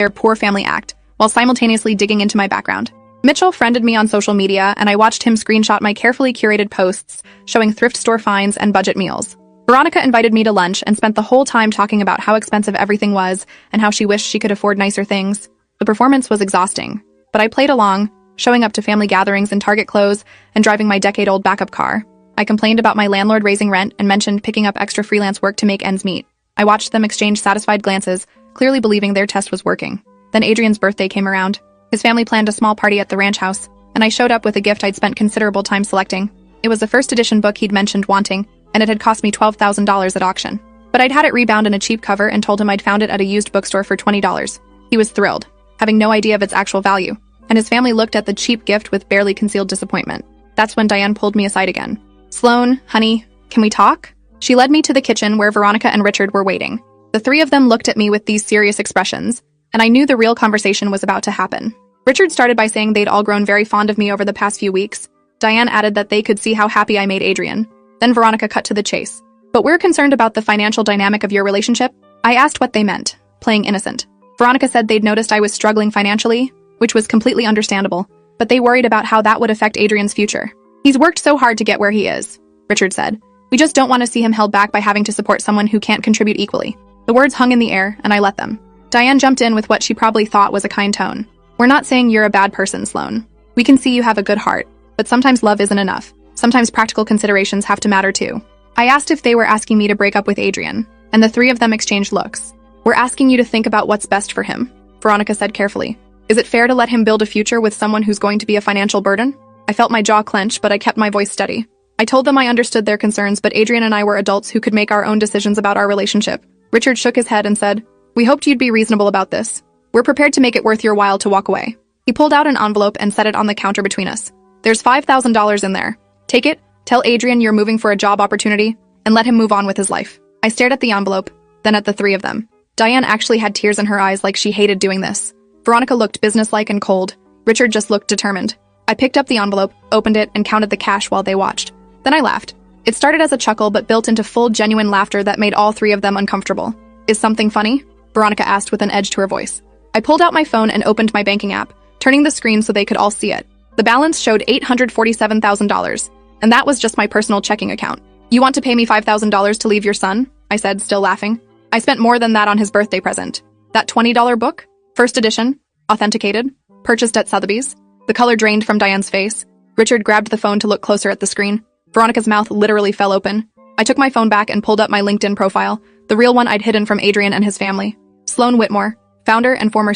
their poor family act, while simultaneously digging into my background. Mitchell friended me on social media, and I watched him screenshot my carefully curated posts showing thrift store finds and budget meals. Veronica invited me to lunch and spent the whole time talking about how expensive everything was and how she wished she could afford nicer things. The performance was exhausting, but I played along, showing up to family gatherings in Target clothes and driving my decade-old backup car. I complained about my landlord raising rent and mentioned picking up extra freelance work to make ends meet. I watched them exchange satisfied glances, clearly believing their test was working. Then Adrian's birthday came around. His family planned a small party at the ranch house, and I showed up with a gift I'd spent considerable time selecting. It was the first edition book he'd mentioned wanting, and it had cost me $12,000 at auction. But I'd had it rebound in a cheap cover and told him I'd found it at a used bookstore for $20. He was thrilled, having no idea of its actual value, and his family looked at the cheap gift with barely concealed disappointment. That's when Diane pulled me aside again. "Sloan, honey, can we talk?" She led me to the kitchen where Veronica and Richard were waiting. The three of them looked at me with these serious expressions, and I knew the real conversation was about to happen. Richard started by saying they'd all grown very fond of me over the past few weeks. Diane added that they could see how happy I made Adrian. Then Veronica cut to the chase. "But we're concerned about the financial dynamic of your relationship." I asked what they meant, playing innocent. Veronica said they'd noticed I was struggling financially, which was completely understandable, but they worried about how that would affect Adrian's future. "He's worked so hard to get where he is," Richard said. "We just don't want to see him held back by having to support someone who can't contribute equally." The words hung in the air, and I let them. Diane jumped in with what she probably thought was a kind tone. "We're not saying you're a bad person, Sloan. We can see you have a good heart, but sometimes love isn't enough. Sometimes practical considerations have to matter too." I asked if they were asking me to break up with Adrian, and the three of them exchanged looks. "We're asking you to think about what's best for him," Veronica said carefully. "Is it fair to let him build a future with someone who's going to be a financial burden?" I felt my jaw clench, but I kept my voice steady. I told them I understood their concerns, but Adrian and I were adults who could make our own decisions about our relationship. Richard shook his head and said, "We hoped you'd be reasonable about this. We're prepared to make it worth your while to walk away." He pulled out an envelope and set it on the counter between us. "There's $5,000 in there. Take it, tell Adrian you're moving for a job opportunity, and let him move on with his life." I stared at the envelope, then at the three of them. Diane actually had tears in her eyes like she hated doing this. Veronica looked businesslike and cold. Richard just looked determined. I picked up the envelope, opened it, and counted the cash while they watched. Then I laughed. It started as a chuckle but built into full, genuine laughter that made all three of them uncomfortable. "Is something funny?" Veronica asked with an edge to her voice. I pulled out my phone and opened my banking app, turning the screen so they could all see it. The balance showed $847,000, and that was just my personal checking account. "You want to pay me $5,000 to leave your son?" I said, still laughing. "I spent more than that on his birthday present. That $20 book? First edition, authenticated, purchased at Sotheby's." The color drained from Diane's face. Richard grabbed the phone to look closer at the screen. Veronica's mouth literally fell open. I took my phone back and pulled up my LinkedIn profile, the real one I'd hidden from Adrian and his family. Sloan Whitmore, founder and former